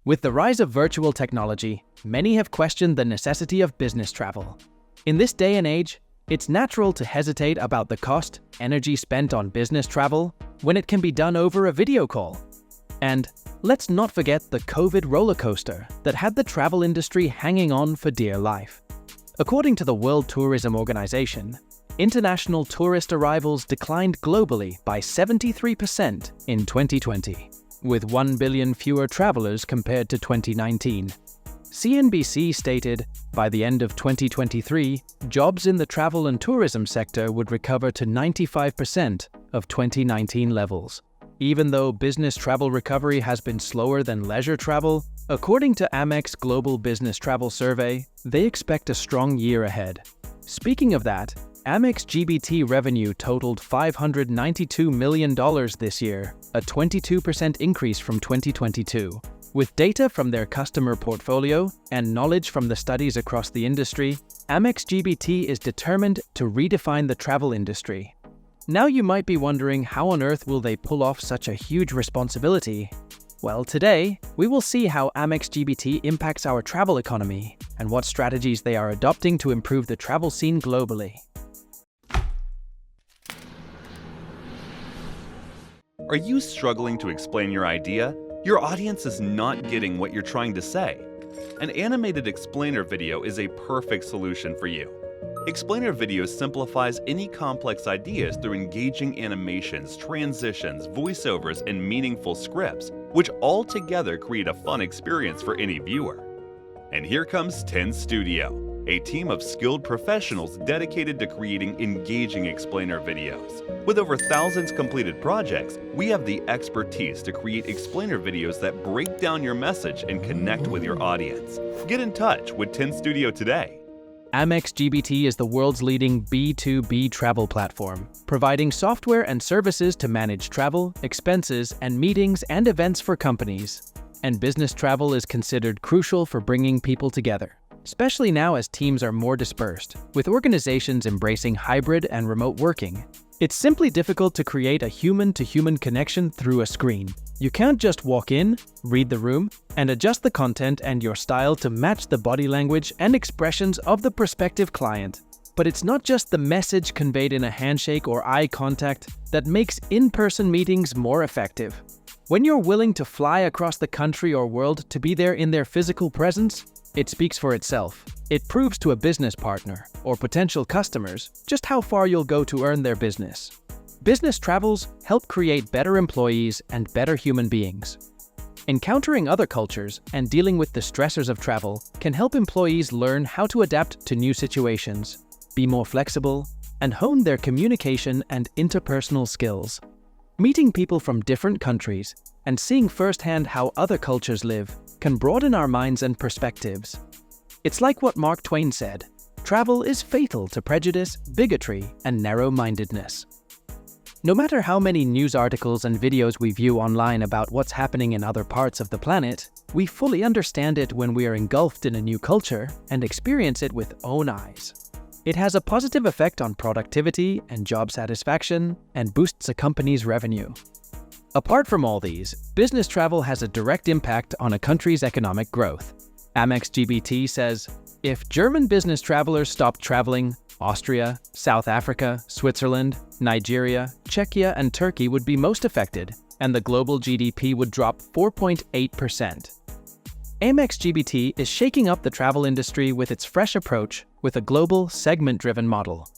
With the rise of virtual technology, many have questioned the necessity of business travel. In this day and age, it's natural to hesitate about the cost, energy spent on business travel when it can be done over a video call. And let's not forget the COVID roller coaster that had the travel industry hanging on for dear life. According to the World Tourism Organization, international tourist arrivals declined globally by 73% in 2020, with 1 billion fewer travelers compared to 2019. CNBC stated, by the end of 2023, jobs in the travel and tourism sector would recover to 95% of 2019 levels. Even though business travel recovery has been slower than leisure travel, according to Amex Global Business Travel Survey, they expect a strong year ahead. Speaking of that, Amex GBT revenue totaled $592 million this year, a 22% increase from 2022. With data from their customer portfolio and knowledge from the studies across the industry, Amex GBT is determined to redefine the travel industry. Now you might be wondering, how on earth will they pull off such a huge responsibility? Well, today, we will see how Amex GBT impacts our travel economy and what strategies they are adopting to improve the travel scene globally. Are you struggling to explain your idea? Your audience is not getting what you're trying to say. An animated explainer video is a perfect solution for you. Explainer video simplifies any complex ideas through engaging animations, transitions, voiceovers, and meaningful scripts, which all together create a fun experience for any viewer. And here comes Pymnts Studio, a team of skilled professionals dedicated to creating engaging explainer videos. With over thousands completed projects, we have the expertise to create explainer videos that break down your message and connect with your audience. Get in touch with Pymnts Studio today. Amex GBT is the world's leading B2B travel platform, providing software and services to manage travel, expenses, and meetings and events for companies. And business travel is considered crucial for bringing people together, especially now as teams are more dispersed, with organizations embracing hybrid and remote working. It's simply difficult to create a human-to-human connection through a screen. You can't just walk in, read the room, and adjust the content and your style to match the body language and expressions of the prospective client. But it's not just the message conveyed in a handshake or eye contact that makes in-person meetings more effective. When you're willing to fly across the country or world to be there in their physical presence, it speaks for itself. It proves to a business partner or potential customers just how far you'll go to earn their business. Business travels help create better employees and better human beings. Encountering other cultures and dealing with the stressors of travel can help employees learn how to adapt to new situations, be more flexible, and hone their communication and interpersonal skills. Meeting people from different countries and seeing firsthand how other cultures live can broaden our minds and perspectives. It's like what Mark Twain said, travel is fatal to prejudice, bigotry, and narrow-mindedness. No matter how many news articles and videos we view online about what's happening in other parts of the planet, we fully understand it when we are engulfed in a new culture and experience it with own eyes. It has a positive effect on productivity and job satisfaction and boosts a company's revenue. Apart from all these, business travel has a direct impact on a country's economic growth. Amex GBT says, if German business travelers stopped traveling, Austria, South Africa, Switzerland, Nigeria, Czechia, and Turkey would be most affected, and the global GDP would drop 4.8%. Amex GBT is shaking up the travel industry with its fresh approach with a global, segment-driven model.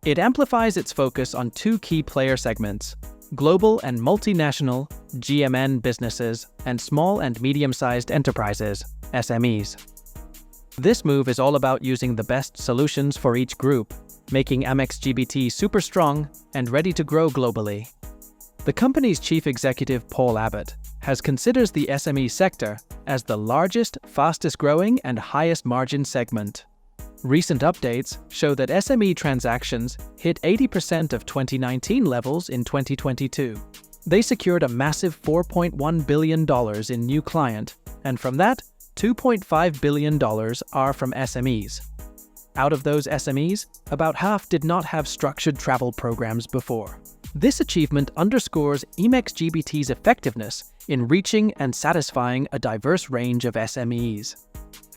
It amplifies its focus on two key player segments: global and multinational (GMN) businesses and small and medium-sized enterprises (SMEs). This move is all about using the best solutions for each group, making Amex GBT super strong and ready to grow globally. The company's chief executive, Paul Abbott, considers the SME sector as the largest, fastest-growing, and highest-margin segment. Recent updates show that SME transactions hit 80% of 2019 levels in 2022. They secured a massive $4.1 billion in new client, and from that, $2.5 billion are from SMEs. Out of those SMEs, about half did not have structured travel programs before. This achievement underscores Amex GBT's effectiveness in reaching and satisfying a diverse range of SMEs.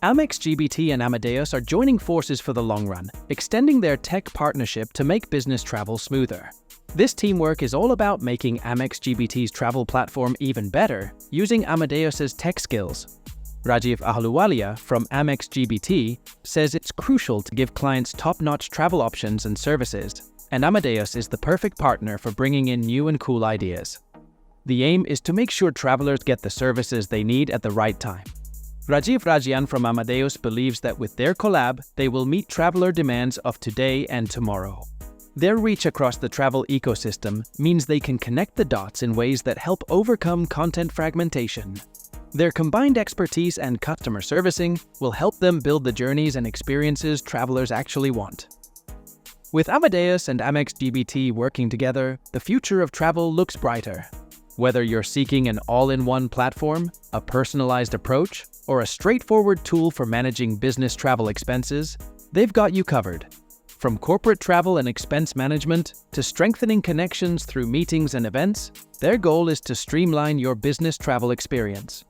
Amex GBT and Amadeus are joining forces for the long run, extending their tech partnership to make business travel smoother. This teamwork is all about making Amex GBT's travel platform even better, using Amadeus's tech skills. Rajiv Ahluwalia from Amex GBT says it's crucial to give clients top-notch travel options and services, and Amadeus is the perfect partner for bringing in new and cool ideas. The aim is to make sure travelers get the services they need at the right time. Rajiv Rajian from Amadeus believes that with their collab, they will meet traveler demands of today and tomorrow. Their reach across the travel ecosystem means they can connect the dots in ways that help overcome content fragmentation. Their combined expertise and customer servicing will help them build the journeys and experiences travelers actually want. With Amadeus and Amex GBT working together, the future of travel looks brighter. Whether you're seeking an all-in-one platform, a personalized approach, or a straightforward tool for managing business travel expenses, they've got you covered. From corporate travel and expense management to strengthening connections through meetings and events, their goal is to streamline your business travel experience.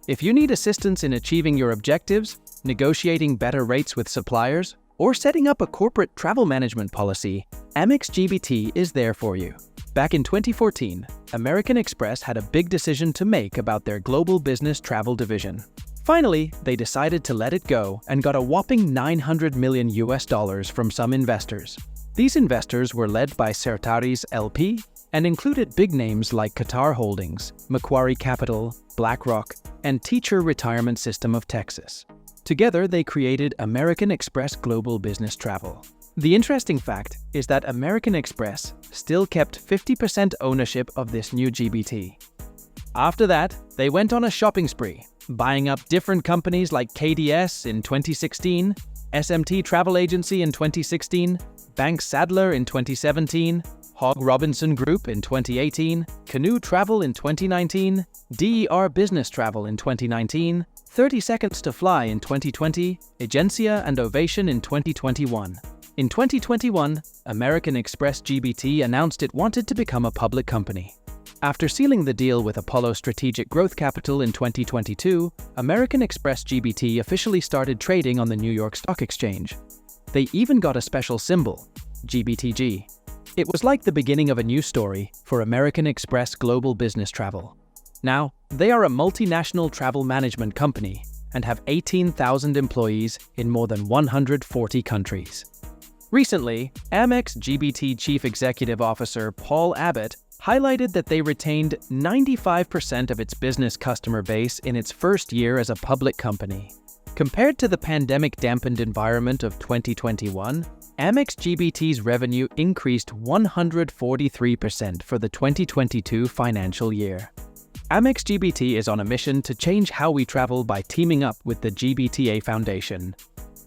If you need assistance in achieving your objectives, negotiating better rates with suppliers, or setting up a corporate travel management policy, Amex GBT is there for you. Back in 2014, American Express had a big decision to make about their global business travel division. Finally, they decided to let it go and got a whopping $900 million from some investors. These investors were led by Certares LP and included big names like Qatar Holdings, Macquarie Capital, BlackRock, and Teacher Retirement System of Texas. Together, they created American Express Global Business Travel. The interesting fact is that American Express still kept 50% ownership of this new GBT. After that, they went on a shopping spree, buying up different companies like KDS in 2016, SMT Travel Agency in 2016, Bank Sadler in 2017, Hogg Robinson Group in 2018, Canoe Travel in 2019, DER Business Travel in 2019, 30 Seconds to Fly in 2020, Agencia and Ovation in 2021. In 2021, American Express GBT announced it wanted to become a public company. After sealing the deal with Apollo Strategic Growth Capital in 2022, American Express GBT officially started trading on the New York Stock Exchange. They even got a special symbol, GBTG. It was like the beginning of a new story for American Express Global Business Travel. Now, they are a multinational travel management company and have 18,000 employees in more than 140 countries. Recently, Amex GBT Chief Executive Officer Paul Abbott highlighted that they retained 95% of its business customer base in its first year as a public company. Compared to the pandemic-dampened environment of 2021, Amex GBT's revenue increased 143% for the 2022 financial year. Amex GBT is on a mission to change how we travel by teaming up with the GBTA Foundation.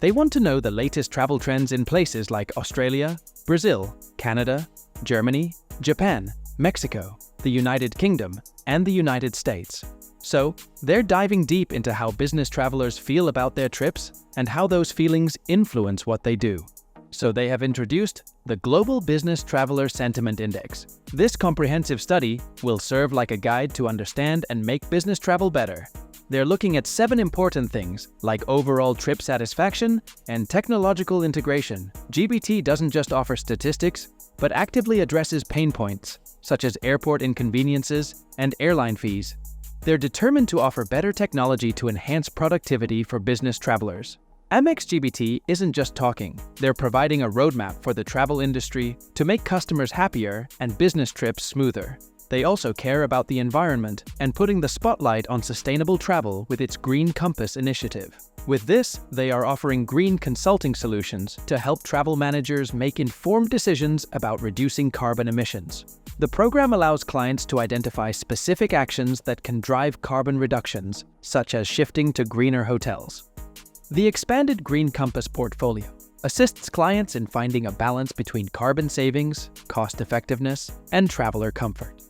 They want to know the latest travel trends in places like Australia, Brazil, Canada, Germany, Japan, Mexico, the United Kingdom, and the United States. So, they're diving deep into how business travelers feel about their trips and how those feelings influence what they do. So they have introduced the Global Business Traveler Sentiment Index. This comprehensive study will serve like a guide to understand and make business travel better. They're looking at 7 important things, like overall trip satisfaction and technological integration. GBT doesn't just offer statistics, but actively addresses pain points, such as airport inconveniences and airline fees. They're determined to offer better technology to enhance productivity for business travelers. Amex GBT isn't just talking, they're providing a roadmap for the travel industry to make customers happier and business trips smoother. They also care about the environment and putting the spotlight on sustainable travel with its Green Compass initiative. With this, they are offering green consulting solutions to help travel managers make informed decisions about reducing carbon emissions. The program allows clients to identify specific actions that can drive carbon reductions, such as shifting to greener hotels. The expanded Green Compass portfolio assists clients in finding a balance between carbon savings, cost effectiveness, and traveler comfort.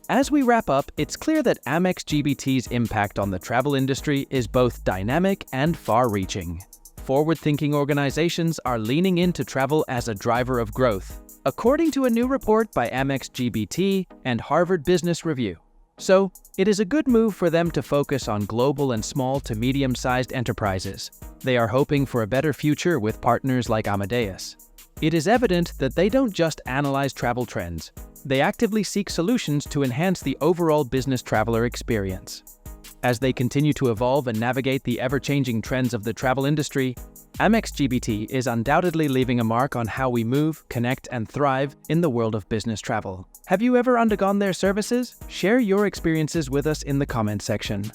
As we wrap up, it's clear that Amex GBT's impact on the travel industry is both dynamic and far-reaching. Forward-thinking organizations are leaning into travel as a driver of growth, according to a new report by Amex GBT and Harvard Business Review. So, it is a good move for them to focus on global and small to medium-sized enterprises. They are hoping for a better future with partners like Amadeus. It is evident that they don't just analyze travel trends. They actively seek solutions to enhance the overall business traveler experience. As they continue to evolve and navigate the ever-changing trends of the travel industry, Amex GBT is undoubtedly leaving a mark on how we move, connect, and thrive in the world of business travel. Have you ever undergone their services? Share your experiences with us in the comment section.